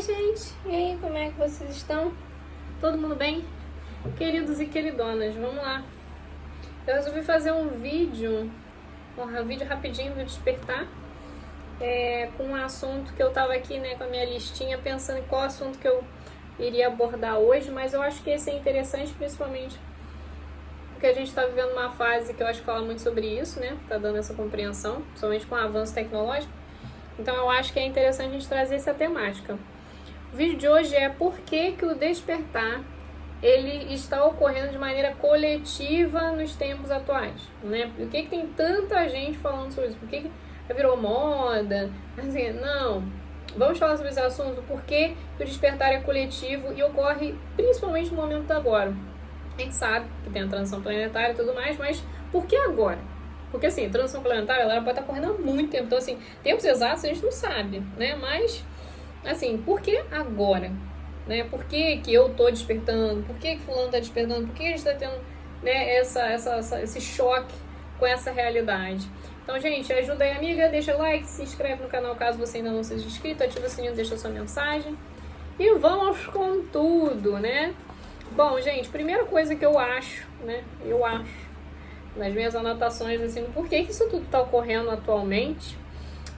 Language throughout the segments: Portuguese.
gente! E aí, como é que vocês estão? Todo mundo bem? Queridos e queridonas, vamos lá. Eu resolvi fazer um vídeo rapidinho do despertar, com um assunto que eu tava aqui, né, com a minha listinha, pensando em qual assunto que eu iria abordar hoje, mas eu acho que esse é interessante, principalmente porque a gente está vivendo uma fase que eu acho que fala muito sobre isso, né? Tá dando essa compreensão, principalmente com o avanço tecnológico. Então eu acho que é interessante a gente trazer essa temática. O vídeo de hoje é por que o despertar ele está ocorrendo de maneira coletiva nos tempos atuais, né? Por que tem tanta gente falando sobre isso? Por que virou moda? Assim, não, vamos falar sobre esse assunto, por que o despertar é coletivo e ocorre principalmente no momento agora. A gente sabe que tem a transição planetária e tudo mais, mas por que agora? Porque assim, a transição planetária ela pode estar correndo há muito tempo, então assim, tempos exatos a gente não sabe, né? Mas, assim, por que agora? Né? Por que eu tô despertando? Por que fulano tá despertando? Por que a gente tá tendo, né, esse choque com essa realidade? Então, gente, ajuda aí, amiga, deixa o like, se inscreve no canal caso você ainda não seja inscrito, ativa o sininho, deixa a sua mensagem. E vamos com tudo, né? Bom, gente, primeira coisa que eu acho, né? Nas minhas anotações, assim, por que isso tudo está ocorrendo atualmente?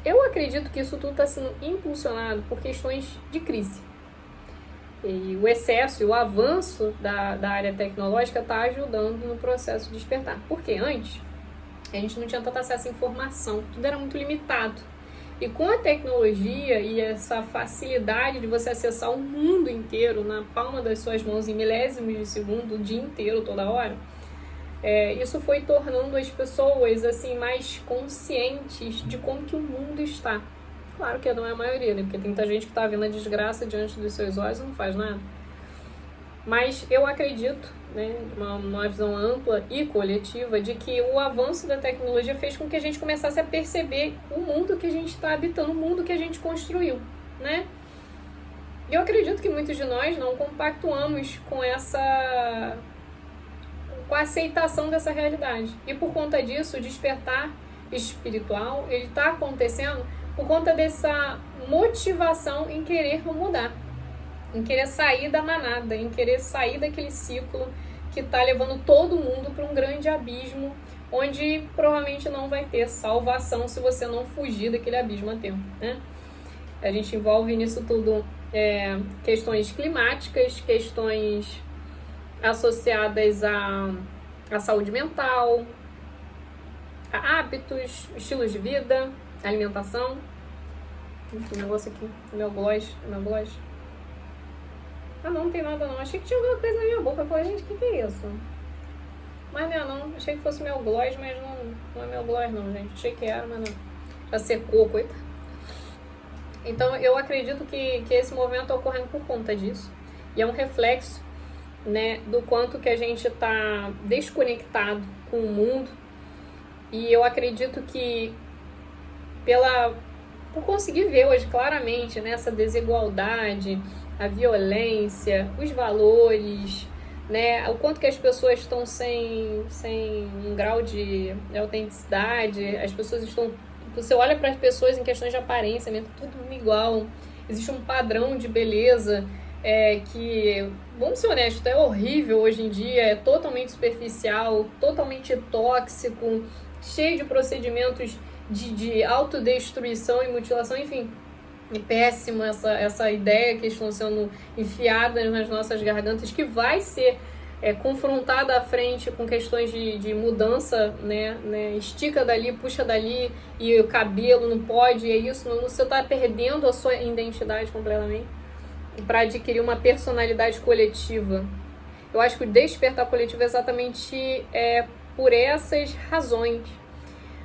Eu acredito que isso tudo está sendo impulsionado por questões de crise. E o excesso e o avanço da área tecnológica está ajudando no processo de despertar. Porque antes, a gente não tinha tanto acesso à informação, tudo era muito limitado. E com a tecnologia e essa facilidade de você acessar o mundo inteiro na palma das suas mãos em milésimos de segundo, o dia inteiro, toda hora, isso foi tornando as pessoas assim mais conscientes de como que o mundo está. Claro que não é a maioria, né? Porque tem muita gente que está vendo a desgraça diante dos seus olhos e não faz nada. Mas eu acredito, né, de uma visão ampla e coletiva, de que o avanço da tecnologia fez com que a gente começasse a perceber o mundo que a gente está habitando, o mundo que a gente construiu, né? E eu acredito que muitos de nós não compactuamos com a aceitação dessa realidade. E por conta disso, o despertar espiritual, ele está acontecendo por conta dessa motivação em querer mudar, em querer sair da manada, em querer sair daquele ciclo que está levando todo mundo para um grande abismo, onde provavelmente não vai ter salvação se você não fugir daquele abismo a tempo, né? A gente envolve nisso tudo questões climáticas, questões associadas à saúde mental, a hábitos, estilos de vida, alimentação. Esse negócio aqui, meu gloss. Ah, não tem nada não. Achei que tinha alguma coisa na minha boca. Eu falei, gente, o que é isso? Mas não. Achei que fosse meu gloss, mas não é meu gloss não, gente. Achei que era, mas não. Já secou, coitado. Então, eu acredito que esse movimento está ocorrendo por conta disso. E é um reflexo, né, do quanto que a gente está desconectado com o mundo. E eu acredito que por conseguir ver hoje claramente, né, essa desigualdade, a violência, os valores, né, o quanto que as pessoas estão sem um grau de autenticidade, as pessoas estão... Você olha para as pessoas em questões de aparência, né, tudo igual, existe um padrão de beleza que, vamos ser honestos, é horrível hoje em dia, é totalmente superficial, totalmente tóxico, cheio de procedimentos de autodestruição e mutilação, enfim, é péssimo essa ideia que estão sendo enfiadas nas nossas gargantas, que vai ser confrontada à frente com questões de mudança, né? Estica dali, puxa dali, e o cabelo não pode, é isso, você está perdendo a sua identidade completamente para adquirir uma personalidade coletiva. Eu acho que o despertar coletivo é exatamente por essas razões.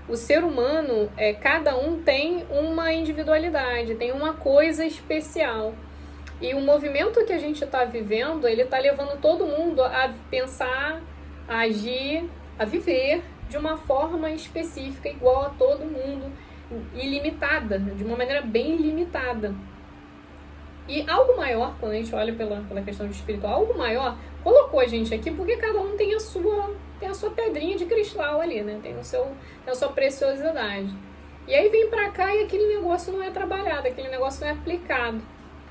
O ser humano, cada um tem uma individualidade, tem uma coisa especial. E o movimento que a gente está vivendo, ele está levando todo mundo a pensar, a agir, a viver de uma forma específica, igual a todo mundo, ilimitada, de uma maneira bem limitada. E algo maior, quando a gente olha pela questão de espiritual, algo maior colocou a gente aqui porque cada um tem a sua pedrinha de cristal ali, né? Tem a sua preciosidade. E aí vem pra cá e aquele negócio não é trabalhado, aquele negócio não é aplicado.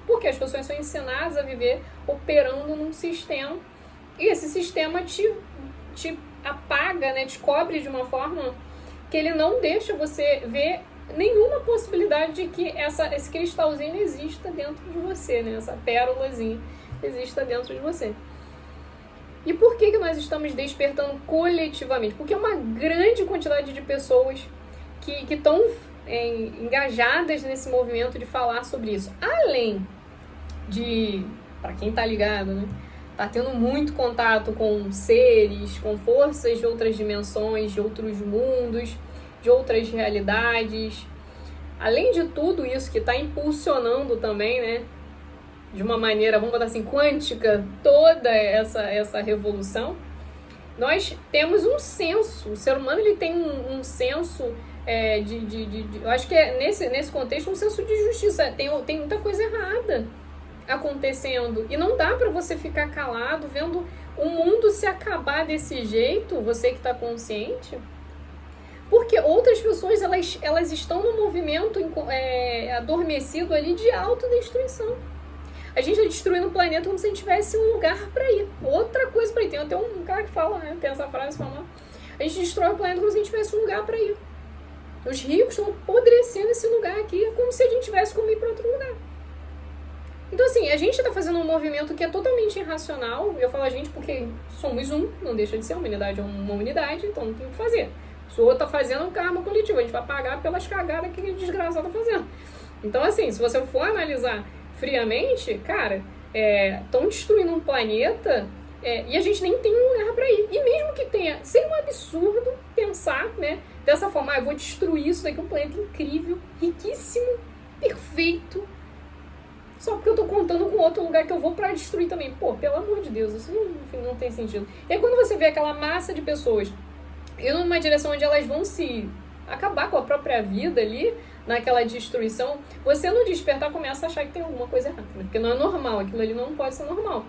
Por Porque as pessoas são ensinadas a viver operando num sistema, e esse sistema te apaga, né, te cobre de uma forma que ele não deixa você ver nenhuma possibilidade de que esse cristalzinho exista dentro de você, né, essa pérolazinha exista dentro de você. E por que nós estamos despertando coletivamente? Porque é uma grande quantidade de pessoas que estão engajadas nesse movimento de falar sobre isso. Além de, para quem tá ligado, né, tá tendo muito contato com seres, com forças de outras dimensões, de outros mundos, de outras realidades. Além de tudo isso que está impulsionando também, né, de uma maneira, vamos botar assim, quântica, toda essa revolução, nós temos um senso, o ser humano ele tem um senso eu acho que é nesse contexto um senso de justiça. Tem muita coisa errada acontecendo e não dá para você ficar calado vendo o mundo se acabar desse jeito, você que está consciente, porque outras pessoas elas estão no movimento adormecido ali de autodestruição. A gente está destruindo o planeta como se a gente tivesse um lugar para ir, outra coisa para ir. Tem até um cara que fala, né, tem essa frase falando, a gente destrói o planeta como se a gente tivesse um lugar para ir. Os ricos estão apodrecendo esse lugar aqui, é como se a gente tivesse como ir para outro lugar. Então, assim, a gente está fazendo um movimento que é totalmente irracional. Eu falo a gente porque somos não deixa de ser, a humanidade é uma unidade, então não tem o que fazer. Se o outro está fazendo um karma coletivo, a gente vai pagar pelas cagadas que a desgraçado está fazendo. Então, assim, se você for analisar friamente, cara, estão destruindo um planeta e a gente nem tem um lugar para ir. E mesmo que tenha, seria um absurdo pensar, né, dessa forma, eu vou destruir isso daqui, um planeta incrível, riquíssimo, perfeito, só porque eu tô contando com outro lugar que eu vou pra destruir também. Pô, pelo amor de Deus, isso não tem sentido. E aí quando você vê aquela massa de pessoas indo numa direção onde elas vão se acabar com a própria vida ali, naquela destruição, você no despertar começa a achar que tem alguma coisa errada, porque não é normal, aquilo ali não pode ser normal.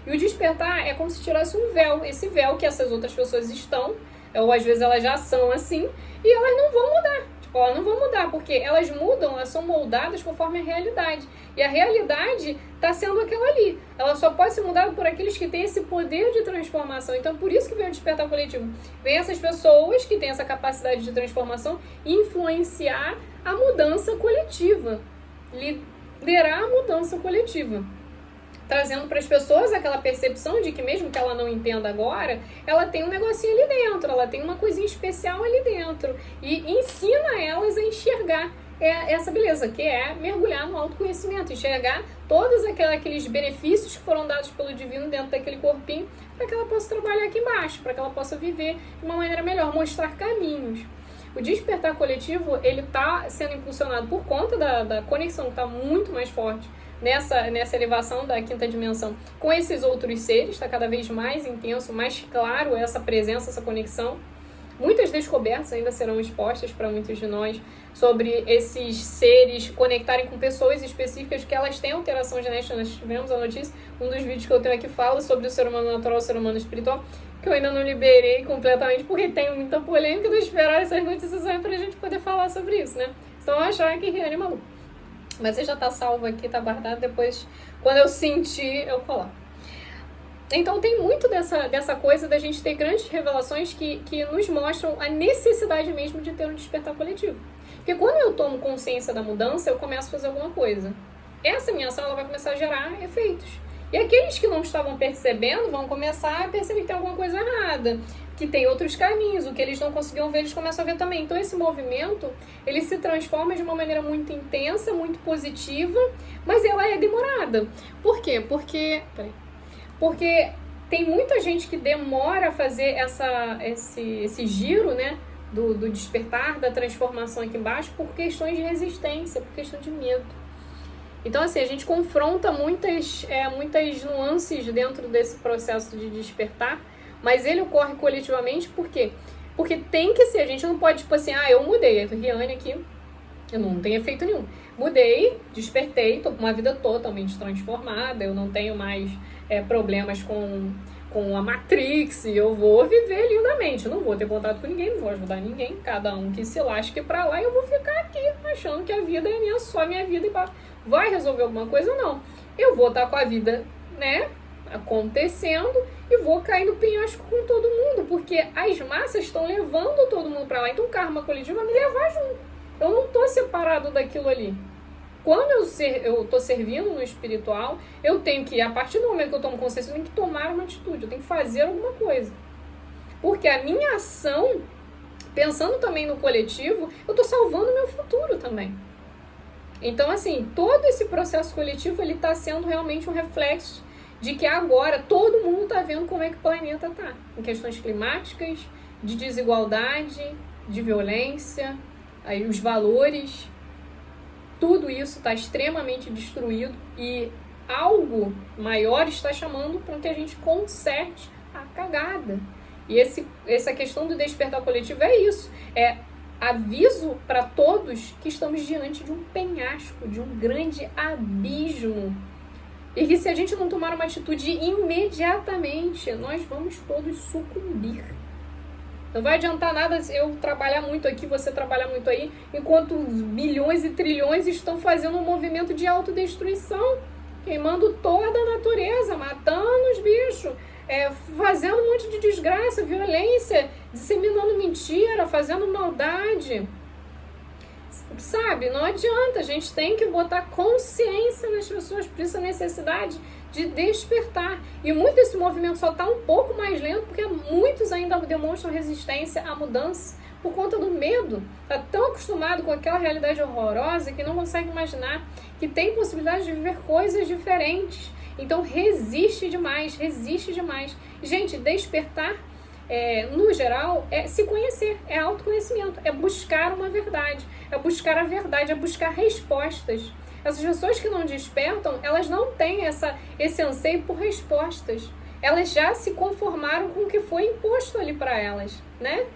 E o despertar é como se tirasse um véu, esse véu que essas outras pessoas estão, ou às vezes elas já são assim, e elas não vão mudar. Tipo, elas não vão mudar, porque elas mudam, elas são moldadas conforme a realidade. E a realidade está sendo aquela ali. Ela só pode ser mudada por aqueles que têm esse poder de transformação. Então, por isso que vem o despertar coletivo. Vem essas pessoas que têm essa capacidade de transformação e influenciar a mudança coletiva. Liderar a mudança coletiva. Trazendo para as pessoas aquela percepção de que mesmo que ela não entenda agora, ela tem um negocinho ali dentro, ela tem uma coisinha especial ali dentro e ensina elas a enxergar essa beleza, que é mergulhar no autoconhecimento, enxergar todos aqueles benefícios que foram dados pelo divino dentro daquele corpinho, para que ela possa trabalhar aqui embaixo, para que ela possa viver de uma maneira melhor, mostrar caminhos. O despertar coletivo, ele está sendo impulsionado por conta da conexão que está muito mais forte nessa elevação da quinta dimensão com esses outros seres, está cada vez mais intenso, mais claro essa presença, essa conexão. Muitas descobertas ainda serão expostas para muitos de nós sobre esses seres conectarem com pessoas específicas que elas têm alteração genética. Nós tivemos a notícia, um dos vídeos que eu tenho aqui fala sobre o ser humano natural e o ser humano espiritual, que eu ainda não liberei completamente porque tem muita polêmica. Eu esperar essas notícias aí para a gente poder falar sobre isso, né? Então achar que Riane é maluco. Mas você já está salvo aqui, está guardado, depois, quando eu sentir, eu coloco. Então tem muito dessa coisa da gente ter grandes revelações que nos mostram a necessidade mesmo de ter um despertar coletivo. Porque quando eu tomo consciência da mudança, eu começo a fazer alguma coisa. Essa minha ação ela vai começar a gerar efeitos. E aqueles que não estavam percebendo vão começar a perceber que tem alguma coisa errada, que tem outros caminhos, o que eles não conseguiam ver, eles começam a ver também. Então esse movimento, ele se transforma de uma maneira muito intensa, muito positiva, mas ela é demorada. Por quê? Porque tem muita gente que demora a fazer esse giro, né, do despertar, da transformação aqui embaixo, por questões de resistência, por questão de medo. Então, assim, a gente confronta muitas nuances dentro desse processo de despertar, mas ele ocorre coletivamente, por quê? Porque tem que ser, a gente não pode, tipo assim, eu mudei, a Riane aqui, eu não tenho efeito nenhum. Mudei, despertei, tô com uma vida totalmente transformada, eu não tenho mais problemas com a Matrix, eu vou viver lindamente, eu não vou ter contato com ninguém, não vou ajudar ninguém, cada um que se lasque pra lá, e eu vou ficar aqui achando que a vida é só minha vida e vai resolver alguma coisa? Não. Eu vou estar com a vida, né, acontecendo e vou cair no penhasco com todo mundo, porque as massas estão levando todo mundo para lá. Então o karma coletivo vai me levar junto. Eu não estou separado daquilo ali. Quando eu estou servindo no espiritual, eu tenho que, a partir do momento que eu tomo consciência, eu tenho que tomar uma atitude, eu tenho que fazer alguma coisa. Porque a minha ação, pensando também no coletivo, eu estou salvando o meu futuro também. Então, assim, todo esse processo coletivo, ele está sendo realmente um reflexo de que agora todo mundo está vendo como é que o planeta está. Em questões climáticas, de desigualdade, de violência, aí os valores, tudo isso está extremamente destruído e algo maior está chamando para que a gente conserte a cagada. E essa questão do despertar coletivo é isso, é aviso para todos que estamos diante de um penhasco, de um grande abismo. E que se a gente não tomar uma atitude imediatamente, nós vamos todos sucumbir. Não vai adiantar nada eu trabalhar muito aqui, você trabalhar muito aí, enquanto milhões e trilhões estão fazendo um movimento de autodestruição, queimando toda a natureza, matando os bichos, fazendo um monte de desgraça, violência, disseminando mentira, fazendo maldade. Sabe, não adianta, a gente tem que botar consciência nas pessoas, por isso a necessidade de despertar. E muito desse movimento só está um pouco mais lento, porque muitos ainda demonstram resistência à mudança por conta do medo. Está tão acostumado com aquela realidade horrorosa que não consegue imaginar que tem possibilidade de viver coisas diferentes. Então resiste demais, resiste demais. Gente, despertar, no geral, é se conhecer, é autoconhecimento, é buscar uma verdade, é buscar a verdade, é buscar respostas. Essas pessoas que não despertam, elas não têm esse anseio por respostas. Elas já se conformaram com o que foi imposto ali para elas, né?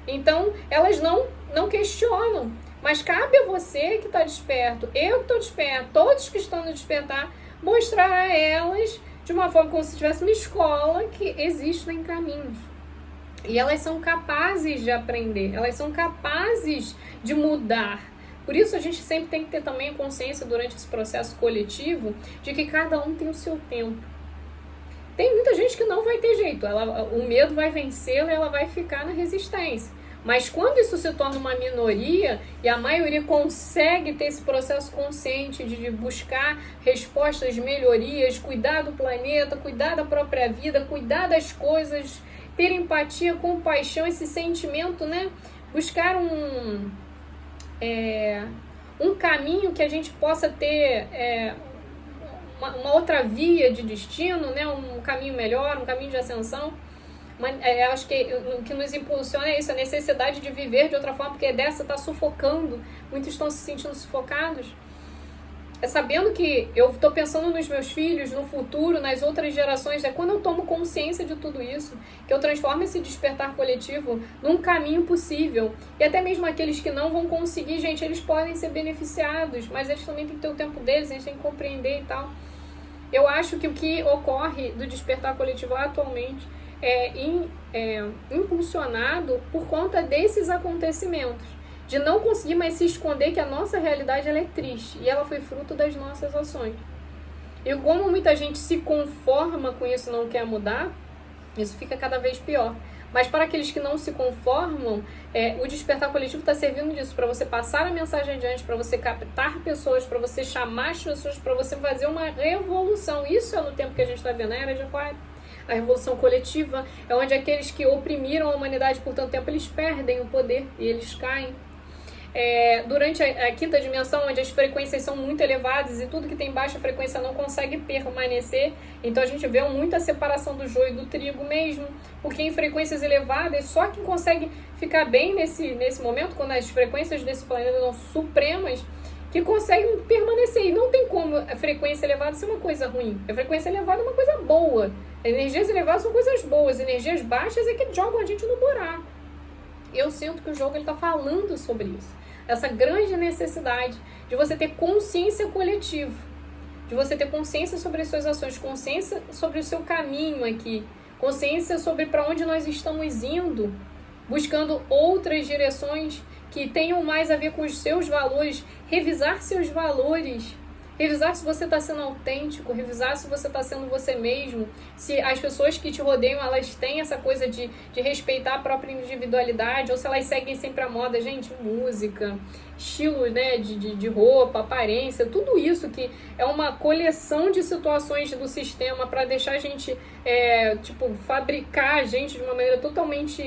Então, elas não questionam. Mas cabe a você que está desperto, eu que estou desperto, todos que estão no despertar, mostrar a elas de uma forma como se tivesse uma escola que existem caminhos. E elas são capazes de aprender, elas são capazes de mudar. Por isso a gente sempre tem que ter também a consciência durante esse processo coletivo de que cada um tem o seu tempo. Tem muita gente que não vai ter jeito, o medo vai vencê-la e ela vai ficar na resistência. Mas quando isso se torna uma minoria e a maioria consegue ter esse processo consciente de buscar respostas de melhorias, cuidar do planeta, cuidar da própria vida, cuidar das coisas, ter empatia, compaixão, esse sentimento, né? Buscar um caminho que a gente possa ter uma outra via de destino, né? Um caminho melhor, um caminho de ascensão. Acho que o que nos impulsiona é isso, a necessidade de viver de outra forma, porque dessa está sufocando, muitos estão se sentindo sufocados. Sabendo que eu estou pensando nos meus filhos, no futuro, nas outras gerações, quando eu tomo consciência de tudo isso, que eu transformo esse despertar coletivo num caminho possível. E até mesmo aqueles que não vão conseguir, gente, eles podem ser beneficiados, mas eles também têm que ter o tempo deles, eles têm que compreender e tal. Eu acho que o que ocorre do despertar coletivo atualmente é impulsionado por conta desses acontecimentos. De não conseguir mais se esconder que a nossa realidade ela é triste e ela foi fruto das nossas ações. E como muita gente se conforma com isso e não quer mudar, isso fica cada vez pior. Mas para aqueles que não se conformam, o despertar coletivo está servindo disso, para você passar a mensagem adiante, para você captar pessoas, para você chamar as pessoas, para você fazer uma revolução. Isso é no tempo que a gente está vendo, a Era de Aquário. A revolução coletiva é onde aqueles que oprimiram a humanidade por tanto tempo, eles perdem o poder e eles caem. Durante a quinta dimensão, onde as frequências são muito elevadas e tudo que tem baixa frequência não consegue permanecer, então a gente vê muito a separação do joio e do trigo mesmo, porque em frequências elevadas, só quem consegue ficar bem nesse momento, quando as frequências desse planeta são supremas, que conseguem permanecer. E não tem como a frequência elevada ser uma coisa ruim. A frequência elevada é uma coisa boa. Energias elevadas são coisas boas, energias baixas é que jogam a gente no buraco. Eu sinto que o jogo está falando sobre isso. Essa grande necessidade de você ter consciência coletiva, de você ter consciência sobre as suas ações, consciência sobre o seu caminho aqui, consciência sobre para onde nós estamos indo, buscando outras direções que tenham mais a ver com os seus valores, revisar seus valores, Revisar se você está sendo autêntico, revisar se você está sendo você mesmo, se as pessoas que te rodeiam, elas têm essa coisa de respeitar a própria individualidade, ou se elas seguem sempre a moda. Gente, música, estilo, né, de roupa, aparência, tudo isso que é uma coleção de situações do sistema para deixar a gente, fabricar a gente de uma maneira totalmente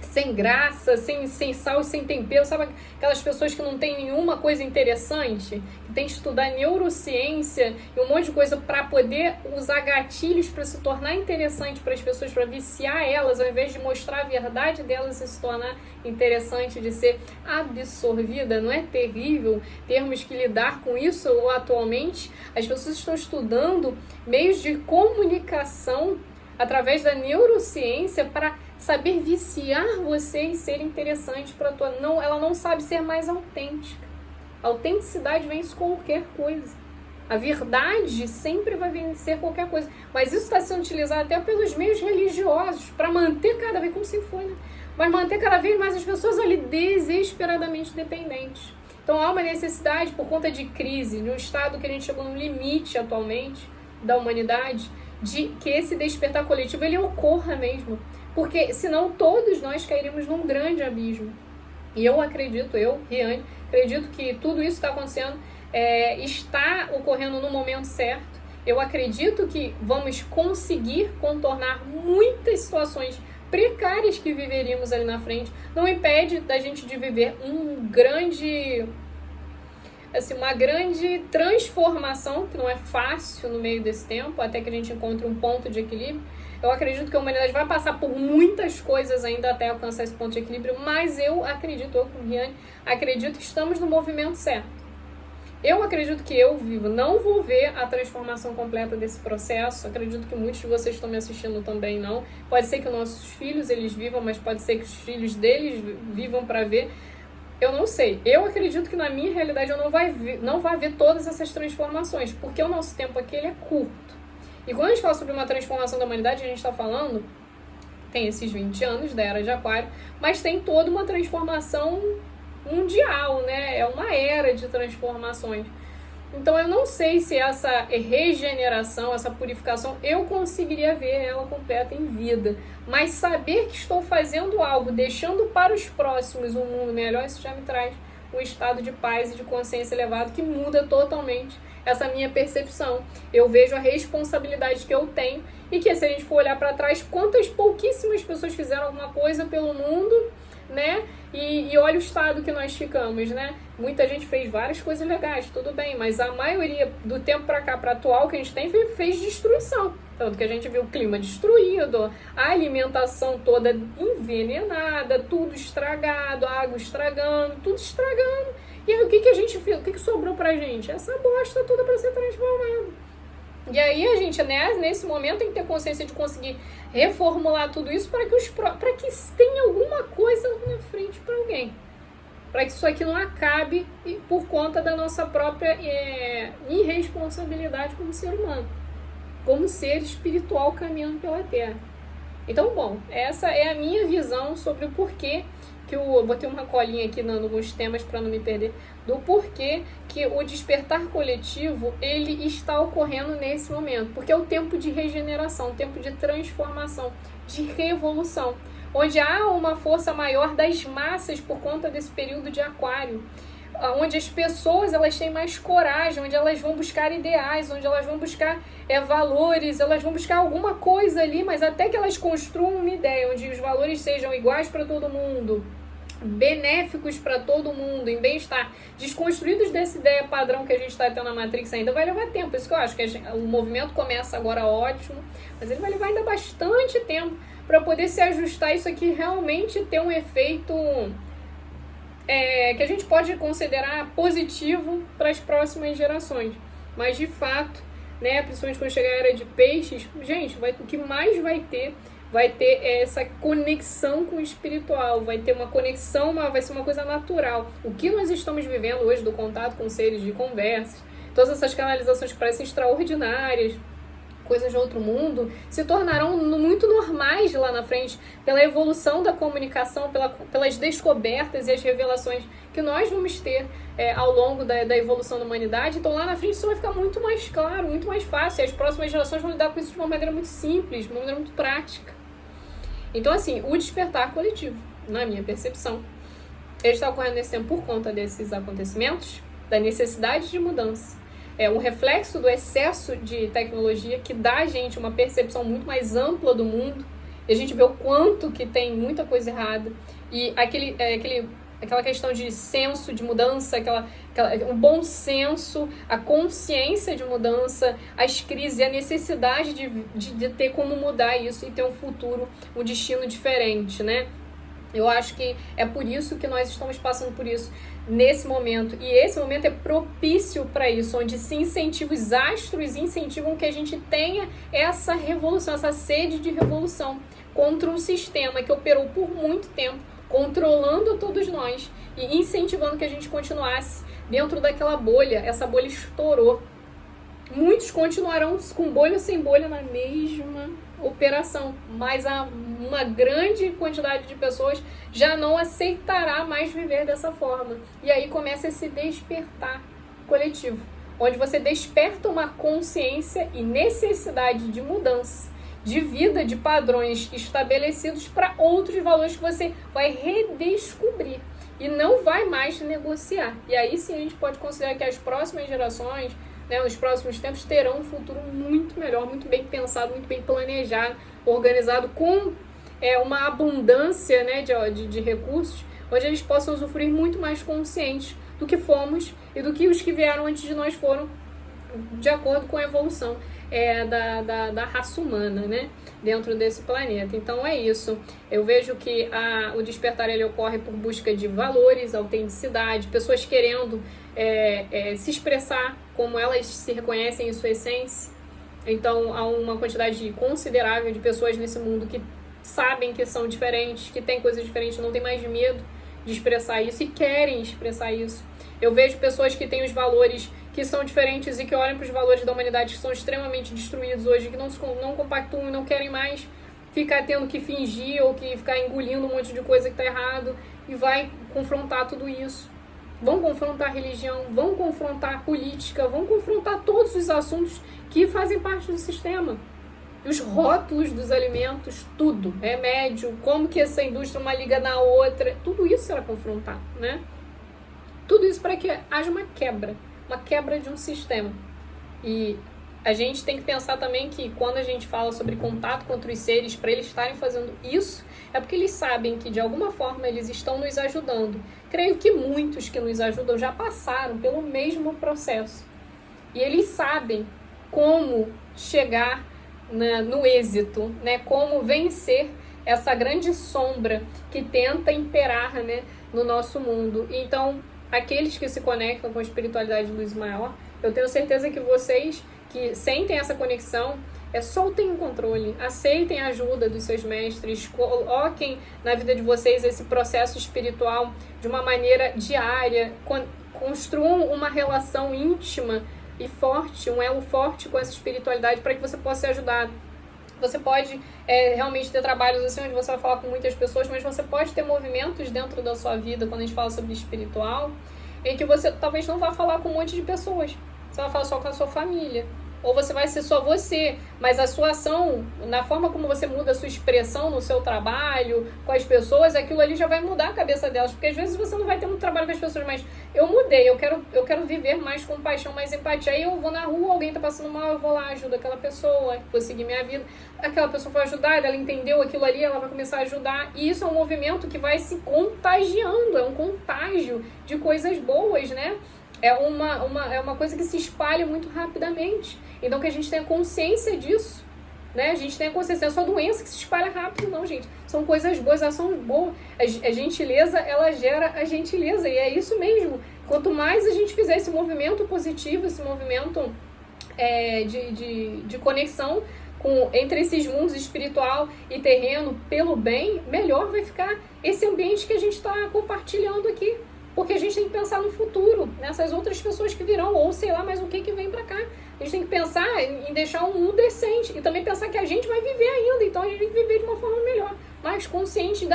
sem graça, sem sal e sem tempero, sabe? Aquelas pessoas que não tem nenhuma coisa interessante, que tem que estudar neurociência e um monte de coisa para poder usar gatilhos para se tornar interessante para as pessoas, para viciar elas, ao invés de mostrar a verdade delas e se tornar interessante, de ser absorvida. Não é terrível termos que lidar com isso atualmente? As pessoas estão estudando meios de comunicação através da neurociência para saber viciar você e ser interessante para tua. Não, ela não sabe ser mais autêntica. A autenticidade vence qualquer coisa. A verdade sempre vai vencer qualquer coisa. Mas isso está sendo utilizado até pelos meios religiosos para manter cada vez, como sempre foi, né? Mas manter cada vez mais as pessoas ali desesperadamente dependentes. Então há uma necessidade, por conta de crise, de um estado que a gente chegou no limite atualmente da humanidade, de que esse despertar coletivo ele ocorra mesmo. Porque senão todos nós cairíamos num grande abismo. E eu acredito, Riane, acredito que tudo isso está acontecendo, está ocorrendo no momento certo. Eu acredito que vamos conseguir contornar muitas situações precárias que viveríamos ali na frente. Não impede da gente de viver uma grande transformação, que não é fácil no meio desse tempo, até que a gente encontre um ponto de equilíbrio. Eu acredito que a humanidade vai passar por muitas coisas ainda até alcançar esse ponto de equilíbrio, mas eu como Riane, acredito que estamos no movimento certo. Eu acredito que eu vivo, não vou ver a transformação completa desse processo, acredito que muitos de vocês estão me assistindo também não. Pode ser que os nossos filhos eles vivam, mas pode ser que os filhos deles vivam para ver. Eu não sei. Eu acredito que na minha realidade eu não vai ver todas essas transformações, porque o nosso tempo aqui ele é curto. E quando a gente fala sobre uma transformação da humanidade, a gente está falando, tem esses 20 anos da Era de Aquário, mas tem toda uma transformação mundial, né? É uma era de transformações. Então eu não sei se essa regeneração, essa purificação, eu conseguiria ver ela completa em vida. Mas saber que estou fazendo algo, deixando para os próximos um mundo melhor, isso já me traz um estado de paz e de consciência elevado que muda totalmente essa minha percepção. Eu vejo a responsabilidade que eu tenho e que, se a gente for olhar para trás, quantas pouquíssimas pessoas fizeram alguma coisa pelo mundo, né? E olha o estado que nós ficamos, né? Muita gente fez várias coisas legais, tudo bem, mas a maioria do tempo para cá, para atual que a gente tem, fez destruição. Tanto que a gente viu o clima destruído, a alimentação toda envenenada, tudo estragado, a água estragando, tudo estragando. E aí o que a gente fez? O que sobrou pra gente? Essa bosta toda para ser transformada. E aí a gente, né, nesse momento, tem que ter consciência de conseguir reformular tudo isso para que tenha alguma coisa lá na frente para alguém. Para que isso aqui não acabe por conta da nossa própria irresponsabilidade como ser humano, como ser espiritual caminhando pela Terra. Então, bom, essa é a minha visão sobre o porquê que eu botei uma colinha aqui nos temas para não me perder, do porquê que o despertar coletivo ele está ocorrendo nesse momento, porque é o tempo de regeneração, o tempo de transformação, de revolução, onde há uma força maior das massas por conta desse período de aquário, onde as pessoas elas têm mais coragem, onde elas vão buscar ideais, onde elas vão buscar valores, elas vão buscar alguma coisa ali, mas até que elas construam uma ideia onde os valores sejam iguais para todo mundo, benéficos para todo mundo, em bem-estar, desconstruídos dessa ideia padrão que a gente está tendo na Matrix ainda, vai levar tempo. Isso que eu acho que o movimento começa agora ótimo, mas ele vai levar ainda bastante tempo para poder se ajustar isso aqui realmente ter um efeito que a gente pode considerar positivo para as próximas gerações. Mas de fato, né, principalmente quando chegar a era de peixes, gente, o que mais vai ter essa conexão com o espiritual, vai ter uma conexão, vai ser uma coisa natural. O que nós estamos vivendo hoje do contato com seres, de conversas, todas essas canalizações que parecem extraordinárias, coisas de outro mundo, se tornarão muito normais lá na frente, pela evolução da comunicação, pelas descobertas e as revelações que nós vamos ter ao longo da evolução da humanidade. Então lá na frente isso vai ficar muito mais claro, muito mais fácil, e as próximas gerações vão lidar com isso de uma maneira muito simples, de uma maneira muito prática. Então assim, o despertar coletivo, na minha percepção, ele está ocorrendo nesse tempo por conta desses acontecimentos, da necessidade de mudança. É um reflexo do excesso de tecnologia que dá a gente uma percepção muito mais ampla do mundo, e a gente vê o quanto que tem muita coisa errada, e aquela questão de senso de mudança, o bom senso, a consciência de mudança, as crises e a necessidade de ter como mudar isso e ter um futuro, um destino diferente, né? Eu acho que é por isso que nós estamos passando por isso nesse momento. E esse momento é propício para isso, onde se incentiva, os astros incentivam que a gente tenha essa revolução, essa sede de revolução contra um sistema que operou por muito tempo, controlando todos nós e incentivando que a gente continuasse dentro daquela bolha. Essa bolha estourou. Muitos continuarão com bolha ou sem bolha na mesma operação, mas uma grande quantidade de pessoas já não aceitará mais viver dessa forma. E aí começa esse despertar coletivo, onde você desperta uma consciência e necessidade de mudança, de vida, de padrões estabelecidos para outros valores que você vai redescobrir e não vai mais negociar. E aí sim a gente pode considerar que as próximas gerações, né, nos próximos tempos, terão um futuro muito melhor, muito bem pensado, muito bem planejado, organizado, com uma abundância, né, de recursos, onde eles possam usufruir muito mais conscientes do que fomos e do que os que vieram antes de nós foram, de acordo com a evolução da raça humana, né, dentro desse planeta. Então é isso. Eu vejo que o despertar ele ocorre por busca de valores, autenticidade, pessoas querendo se expressar como elas se reconhecem em sua essência. Então há uma quantidade considerável de pessoas nesse mundo que sabem que são diferentes, que têm coisas diferentes, não tem mais medo de expressar isso e querem expressar isso. Eu vejo pessoas que têm os valores que são diferentes e que olham para os valores da humanidade que são extremamente destruídos hoje, que não compactuam e não querem mais ficar tendo que fingir ou que ficar engolindo um monte de coisa que está errado, e vai confrontar tudo isso. Vão confrontar a religião, vão confrontar a política, vão confrontar todos os assuntos que fazem parte do sistema. Os rótulos dos alimentos, tudo, remédio, como que essa indústria uma liga na outra, tudo isso será confrontado, né? Tudo isso para que haja uma quebra de um sistema. E a gente tem que pensar também que quando a gente fala sobre contato com outros seres, para eles estarem fazendo isso, é porque eles sabem que de alguma forma eles estão nos ajudando. Creio que muitos que nos ajudam já passaram pelo mesmo processo. E eles sabem como chegar no êxito, né? Como vencer essa grande sombra que tenta imperar, né, no nosso mundo. Então, aqueles que se conectam com a espiritualidade de luz maior, eu tenho certeza que vocês que sentem essa conexão, soltem o controle, aceitem a ajuda dos seus mestres, coloquem na vida de vocês esse processo espiritual de uma maneira diária, construam uma relação íntima e forte, um elo forte com essa espiritualidade para que você possa ser ajudado. Você pode realmente ter trabalhos assim onde você vai falar com muitas pessoas, mas você pode ter movimentos dentro da sua vida, quando a gente fala sobre espiritual, em que você talvez não vá falar com um monte de pessoas. Você vai falar só com a sua família. Ou você vai ser só você, mas a sua ação, na forma como você muda a sua expressão no seu trabalho, com as pessoas, aquilo ali já vai mudar a cabeça delas. Porque às vezes você não vai ter muito trabalho com as pessoas, mas eu mudei, eu quero viver mais compaixão, mais empatia. Aí eu vou na rua, alguém tá passando mal, eu vou lá, ajudo aquela pessoa, vou seguir minha vida. Aquela pessoa foi ajudada, ela entendeu aquilo ali, ela vai começar a ajudar. E isso é um movimento que vai se contagiando, é um contágio de coisas boas, né? É uma coisa que se espalha muito rapidamente. Então que a gente tenha consciência disso, né? A gente tenha consciência, não é só doença que se espalha rápido, não, gente. São coisas boas, ações boas. A gentileza, ela gera a gentileza, e é isso mesmo. Quanto mais a gente fizer esse movimento positivo, esse movimento de conexão entre esses mundos espiritual e terreno pelo bem, melhor vai ficar esse ambiente que a gente está compartilhando aqui. Porque a gente tem que pensar no futuro, nessas outras pessoas que virão, ou sei lá mais o que vem pra cá. A gente tem que pensar em deixar um mundo decente e também pensar que a gente vai viver ainda, então a gente tem que viver de uma forma melhor, mais consciente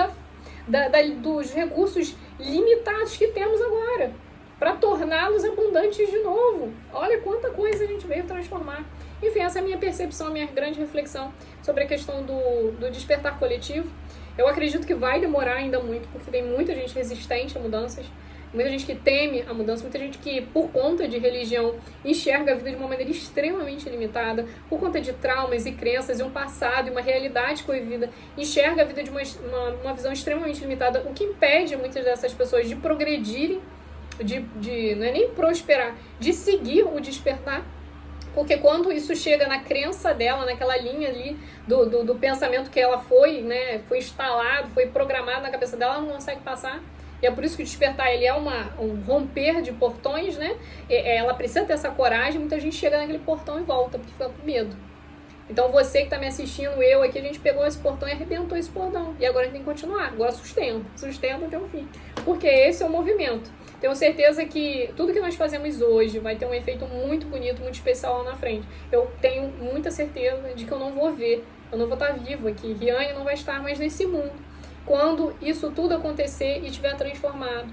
dos recursos limitados que temos agora, para torná-los abundantes de novo. Olha quanta coisa a gente veio transformar. Enfim, essa é a minha percepção, a minha grande reflexão sobre a questão do despertar coletivo. Eu acredito que vai demorar ainda muito, porque tem muita gente resistente a mudanças, muita gente que teme a mudança, muita gente que, por conta de religião, enxerga a vida de uma maneira extremamente limitada, por conta de traumas e crenças e um passado e uma realidade coivida, enxerga a vida de uma visão extremamente limitada, o que impede muitas dessas pessoas de progredirem, não é nem prosperar, de seguir o despertar. Porque quando isso chega na crença dela, naquela linha ali do pensamento que ela foi instalado, foi programado na cabeça dela, ela não consegue passar. E é por isso que o despertar ele é um romper de portões, né? Ela precisa ter essa coragem, muita gente chega naquele portão e volta, porque fica com medo. Então você que está me assistindo, eu aqui, a gente pegou esse portão e arrebentou esse portão. E agora a gente tem que continuar. Agora sustenta até o fim. Porque esse é o movimento. Tenho certeza que tudo que nós fazemos hoje vai ter um efeito muito bonito, muito especial lá na frente. Eu tenho muita certeza de que eu não vou ver, eu não vou estar viva aqui. Riane não vai estar mais nesse mundo quando isso tudo acontecer e estiver transformado.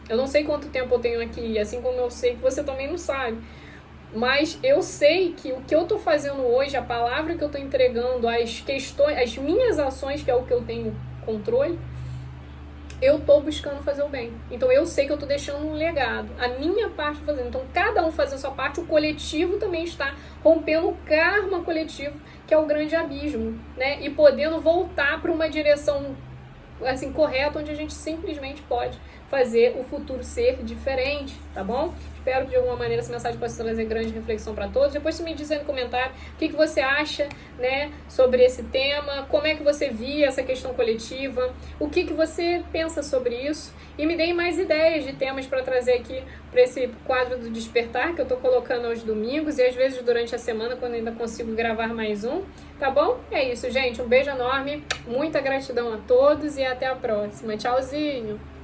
Eu não sei quanto tempo eu tenho aqui, assim como eu sei que você também não sabe. Mas eu sei que o que eu estou fazendo hoje, a palavra que eu estou entregando, as questões, as minhas ações, que é o que eu tenho controle, eu estou buscando fazer o bem. Então eu sei que eu estou deixando um legado, a minha parte fazendo. Então cada um fazendo a sua parte, o coletivo também está rompendo o karma coletivo, que é o grande abismo, né? E podendo voltar para uma direção assim, correta, onde a gente simplesmente pode fazer o futuro ser diferente, tá bom? Espero que de alguma maneira essa mensagem possa trazer grande reflexão para todos. Depois você me diz aí no comentário o que você acha, né, sobre esse tema, como é que você via essa questão coletiva, o que você pensa sobre isso, e me deem mais ideias de temas para trazer aqui para esse quadro do Despertar, que eu tô colocando aos domingos e às vezes durante a semana, quando ainda consigo gravar mais um, tá bom? É isso, gente, um beijo enorme, muita gratidão a todos e até a próxima. Tchauzinho!